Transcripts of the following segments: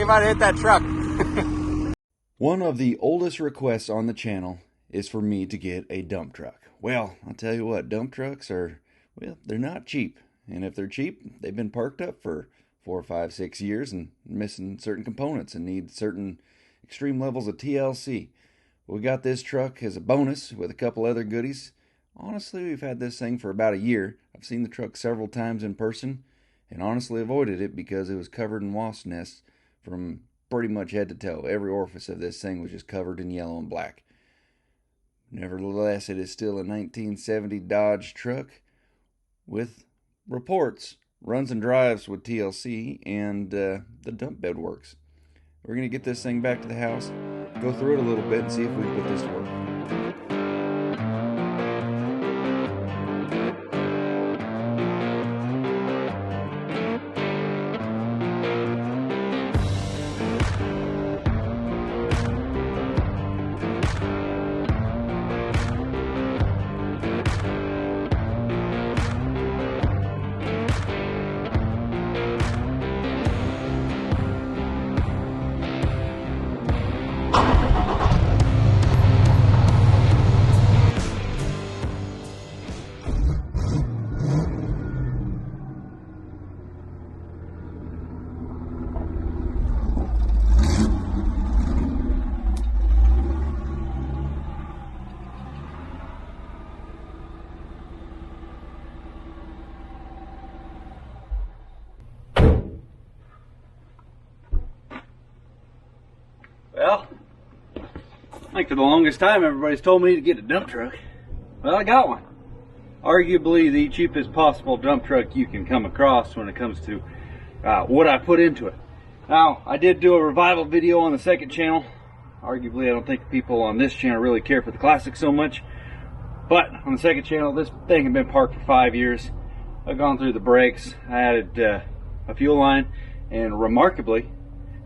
might have hit that truck. One of the oldest requests on the channel is for me to get a dump truck. Well, I'll tell you what, dump trucks are, well, they're not cheap. And if they're cheap, they've been parked up for 4, 5, 6 years and missing certain components and need certain extreme levels of TLC. We got this truck as a bonus with a couple other goodies. Honestly, we've had this thing for about a year. I've seen the truck several times in person and honestly avoided it because it was covered in wasp nests from pretty much head to toe. Every orifice of this thing was just covered in yellow and black. Nevertheless, it is still a 1970 Dodge truck with reports, runs and drives with TLC, and the dump bed works. We're going to get this thing back to the house, go through it a little bit, and see if we can put this to work. Well, I think for the longest time everybody's told me to get a dump truck. Well, I got one. Arguably the cheapest possible dump truck you can come across when it comes to what I put into it. Now, I did do a revival video on the second channel. Arguably, I don't think people on this channel really care for the classics so much. But on the second channel, this thing had been parked for 5 years. I've gone through the brakes. I added a fuel line, and remarkably,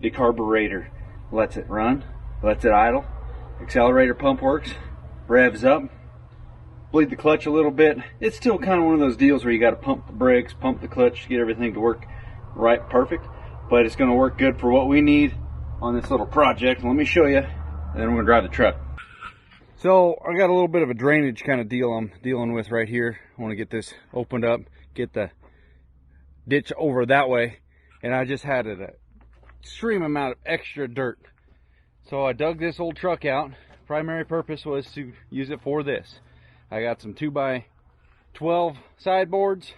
the carburetor lets it run, lets it idle. Accelerator pump works, revs up, bleed the clutch a little bit. It's still kind of one of those deals where you got to pump the brakes, pump the clutch to get everything to work right, perfect. But it's going to work good for what we need on this little project. Let me show you, and then we're going to drive the truck. So I got a little bit of a drainage kind of deal I'm dealing with right here. I want to get this opened up, get the ditch over that way, and I just had an extreme amount of extra dirt. So I dug this old truck out. Primary purpose was to use it for this. I got some 2x12 sideboards,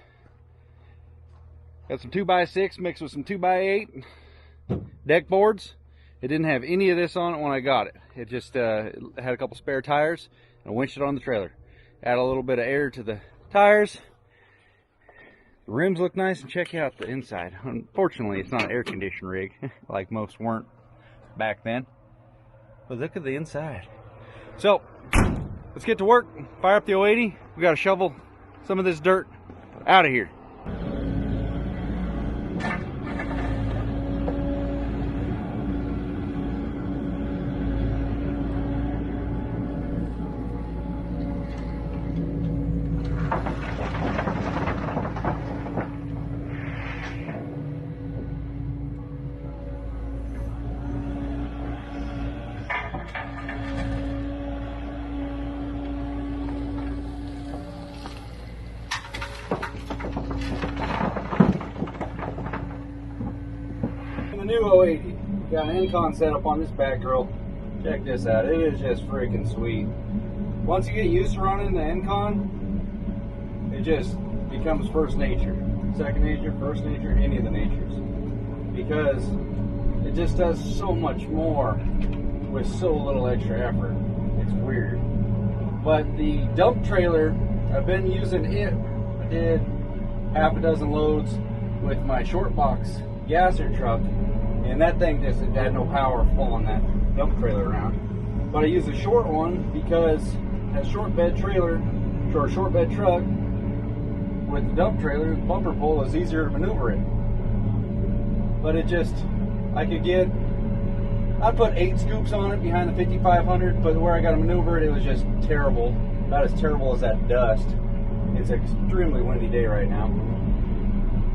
got some 2x6 mixed with some 2x8 deck boards. It didn't have any of this on it when I got it. It just had a couple spare tires, and I winched it on the trailer. Add a little bit of air to the tires. The rims look nice, and check out the inside. Unfortunately, it's not an air conditioned rig like most weren't back then. But look at the inside. So, let's get to work. Fire up the 080. We got to shovel some of this dirt out of here. The new 080. Got an Incon setup on this back grill. Check this out. It is just freaking sweet. Once you get used to running the Incon, it just becomes first nature. Second nature, first nature, any of the natures. Because it just does so much more with so little extra effort. It's weird. But the dump trailer, I've been using it. I did half a dozen loads with my short box gasser truck, and that thing just had no power pulling that dump trailer around. But I use a short one because that short bed trailer, or short bed truck with the dump trailer, the bumper pull is easier to maneuver it. But it just, I put 8 scoops on it behind the 5500, but where I got to maneuver it, it was just terrible. About as terrible as that dust. It's an extremely windy day right now.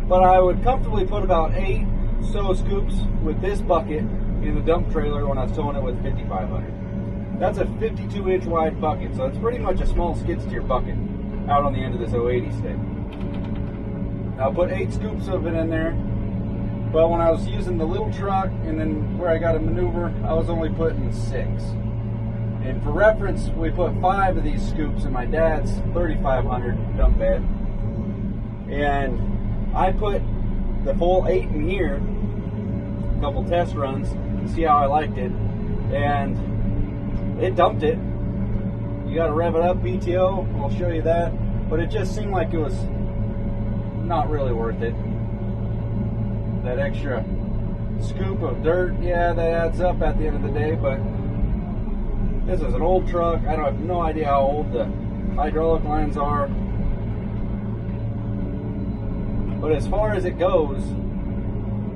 But I would comfortably put about 8 so scoops with this bucket in the dump trailer when I was towing it with 5500. That's a 52-inch wide bucket, so it's pretty much a small skid steer bucket out on the end of this 080 stick. I'll put 8 scoops of it in there, but when I was using the little truck and then where I got to maneuver, I was only putting 6. And for reference, we put 5 of these scoops in my dad's 3500 dump bed, and I put the full 8 in here, a couple test runs, to see how I liked it, and it dumped it. You got to rev it up, PTO, I'll show you that, but it just seemed like it was not really worth it. That extra scoop of dirt, yeah, that adds up at the end of the day, but this is an old truck. I have no idea how old the hydraulic lines are. But as far as it goes,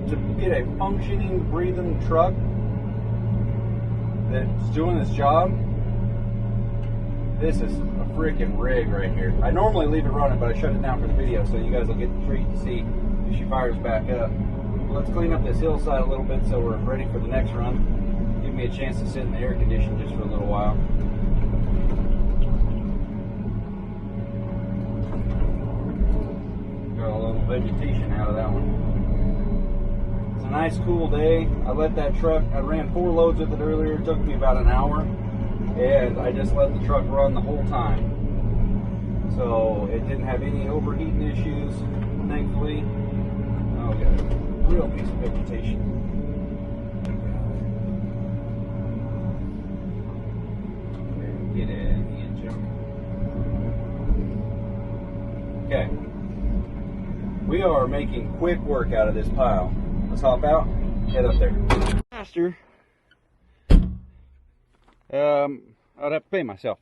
to get a functioning, breathing truck that's doing this job, this is a freaking rig right here. I normally leave it running, but I shut it down for the video so you guys will get the treat to see if she fires back up. Let's clean up this hillside a little bit so we're ready for the next run. Give me a chance to sit in the air condition just for a little while. Got a little vegetation out of that one. It's a nice cool day. I let that truck, I ran 4 loads with it earlier. It took me about an hour, and I just let the truck run the whole time. So it didn't have any overheating issues, thankfully. Oh, we got a real piece of vegetation. Get in the engine. Okay. We are making quick work out of this pile. Let's hop out, head up there. Faster. I'd have to pay myself.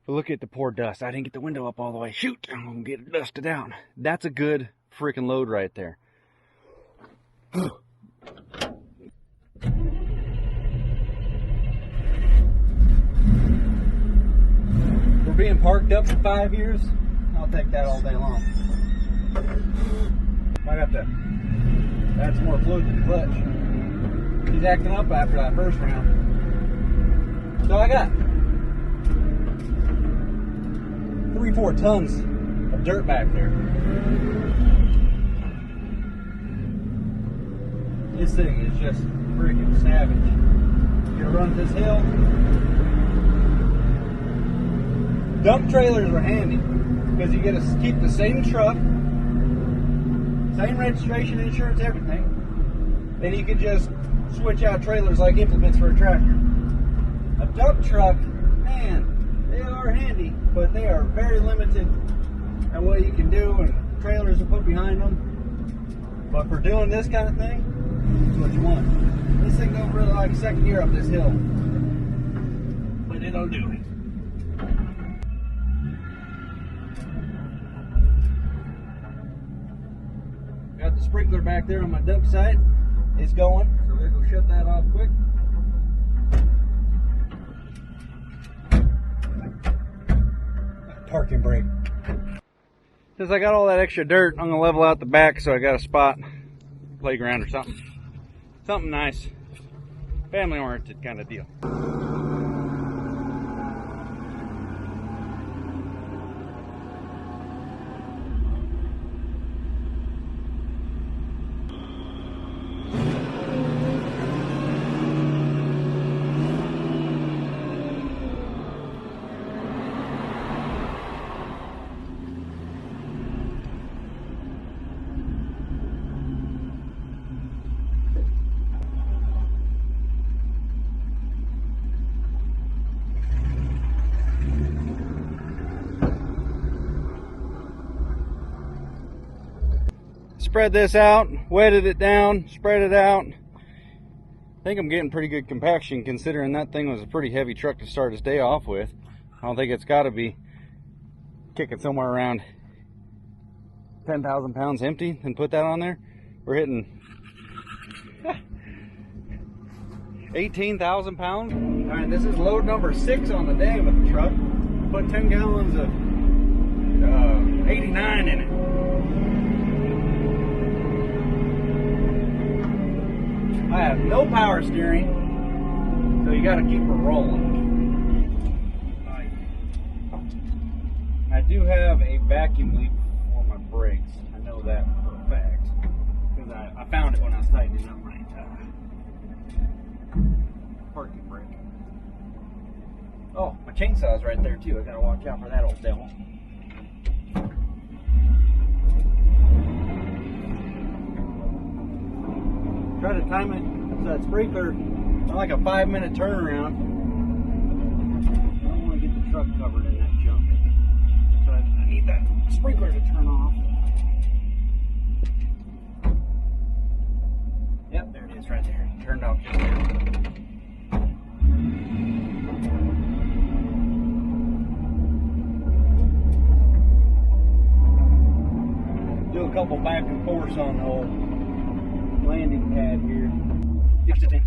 But look at the poor dust. I didn't get the window up all the way. Shoot, I'm gonna get it dusted out. That's a good freaking load right there. For being parked up for 5 years, I'll take that all day long. Might have to add some more fluid to the clutch. He's acting up after that first round. So I got 3-4 tons of dirt back there. This thing is just freaking savage. You run this hill. Dump trailers are handy because you get to keep the same truck, same registration, insurance, everything. And you can just switch out trailers like implements for a tractor. A dump truck, man, they are handy, but they are very limited at what you can do and trailers to put behind them. But for doing this kind of thing, that's what you want. This thing don't really like second gear up this hill, but it'll do it. Got the sprinkler back there on my dump site. It's going, so we're gonna go shut that off quick. Parking brake. Since I got all that extra dirt, I'm gonna level out the back so I got a spot, playground or something. Something nice, family oriented kind of deal. Spread this out, wetted it down, spread it out. I think I'm getting pretty good compaction considering that thing was a pretty heavy truck to start his day off with. I don't think it's got to be kicking somewhere around 10,000 pounds empty and put that on there. We're hitting 18,000 pounds. All right, this is load number 6 on the day with the truck. Put 10 gallons of 89 in it. I have no power steering, so you got to keep her rolling. I do have a vacuum leak for my brakes. I know that for a fact because I found it when I was tightening up my parking brake. Oh, my chainsaw's right there too. I got to watch out for that old devil. Try to time it so that sprinkler on like a 5-minute turnaround. I don't want to get the truck covered in that junk. So I need that sprinkler to turn off. Yep, there it is right there. Turned off just there. Do a couple back and forths on the old landing pad here. Yes, it's in.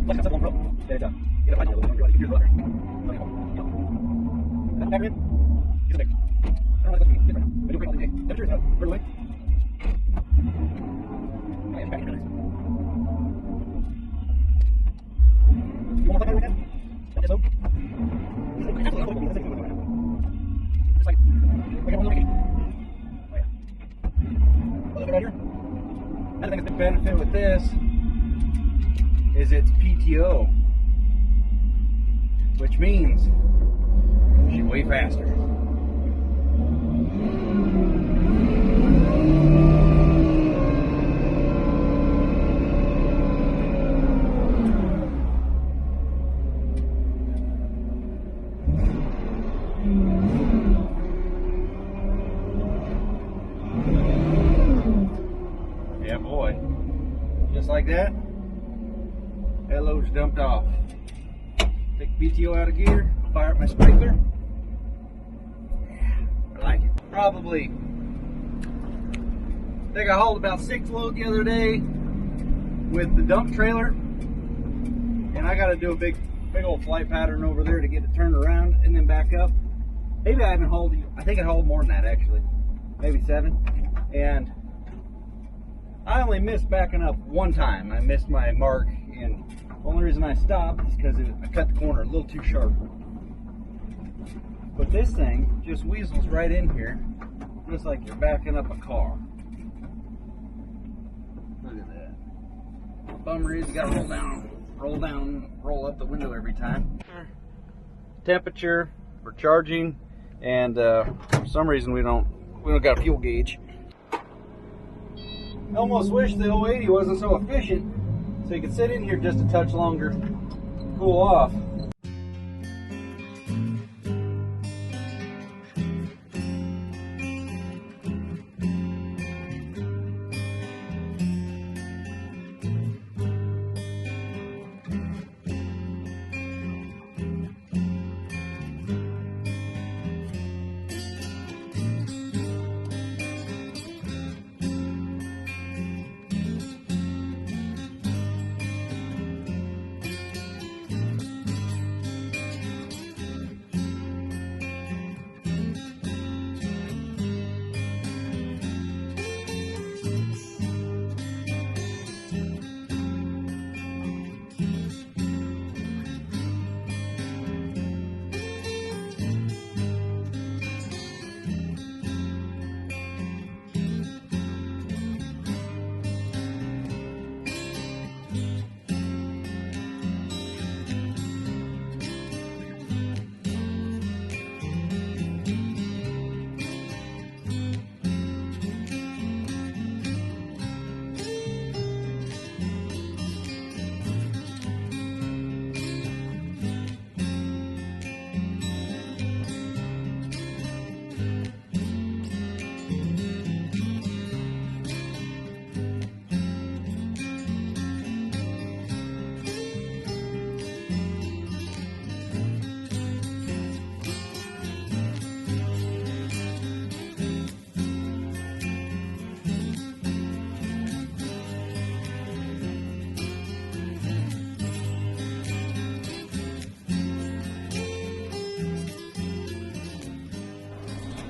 Let's have one rope. There it is. Get up, I know. Here's the letter. Back in. Get it. I don't want to get right now. I do wait all day. Temperature's up. Further away. Oh, yeah, back in. You want to fly that? That's so. Just like I got one location. Oh, yeah. A little bit right here. I think the benefit with this is it's PTO, which means she's way faster. Yeah, boy. Just like that, that load's dumped off. Take the PTO out of gear, fire up my sprinkler. Yeah, I like it. Probably, I think I hauled about 6 load the other day with the dump trailer. And I got to do a big old flight pattern over there to get it turned around and then back up. Maybe I haven't hauled, I think I hauled more than that actually. Maybe 7. And I only missed backing up one time. I missed my mark, and the only reason I stopped is because I cut the corner a little too sharp. But this thing just weasels right in here, just like you're backing up a car. Look at that. The bummer is you gotta roll up the window every time. Temperature for charging, and for some reason we don't got a fuel gauge. I almost wish the 080 wasn't so efficient, so you could sit in here just a touch longer, cool off.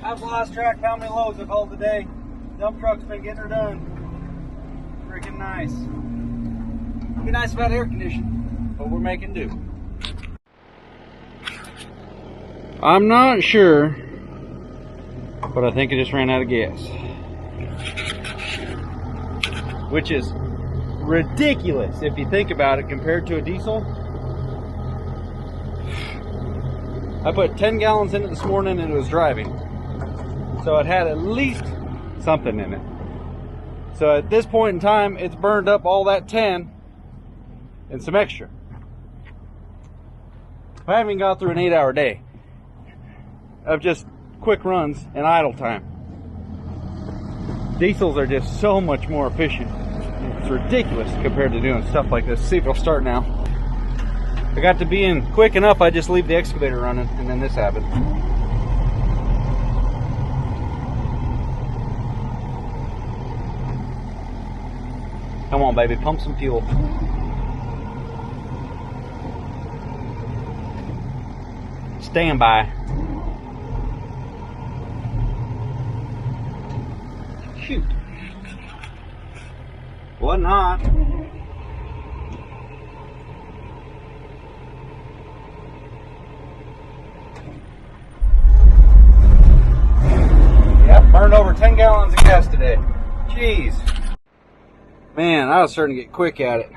I've lost track of how many loads I've hauled today. Dump truck's been getting her done. Freaking nice. Be nice about air conditioning, but we're making do. I'm not sure, but I think I just ran out of gas. Which is ridiculous if you think about it compared to a diesel. I put 10 gallons in it this morning and it was driving. So it had at least something in it. So at this point in time, it's burned up all that 10 and some extra. I haven't even got through an 8-hour day of just quick runs and idle time. Diesels are just so much more efficient. It's ridiculous compared to doing stuff like this. See if it'll start now. I got to being quick enough, I just leave the excavator running, and then this happened. Come on, baby, pump some fuel. Stand by. Shoot. Wasn't hot. Yep, burned over 10 gallons of gas today. Jeez. Man, I was starting to get quick at it.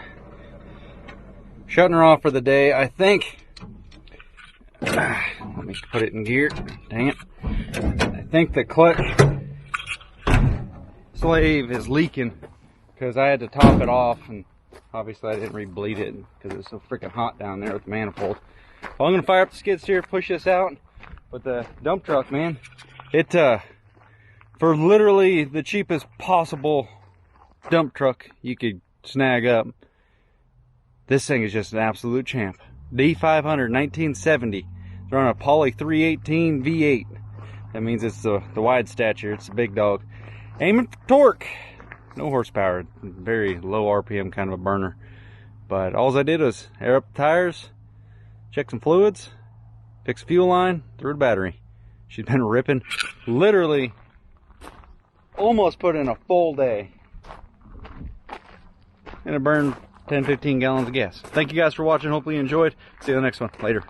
Shutting her off for the day, I think. Let me put it in gear. Dang it. I think the clutch slave is leaking because I had to top it off, and obviously I didn't re-bleed it because it's so freaking hot down there with the manifold. Well, I'm going to fire up the skid steer, push this out. But the dump truck, man, it, for literally the cheapest possible dump truck you could snag up, this thing is just an absolute champ. D500 1970. It's running a Poly 318 V8. That means it's the wide stature. It's a big dog. Aiming for torque. No horsepower. Very low RPM kind of a burner. But all I did was air up the tires, check some fluids, fix the fuel line, threw the battery. She's been ripping. Literally almost put in a full day. And it burned 10-15 gallons of gas. Thank you guys for watching. Hopefully you enjoyed. See you in the next one. Later.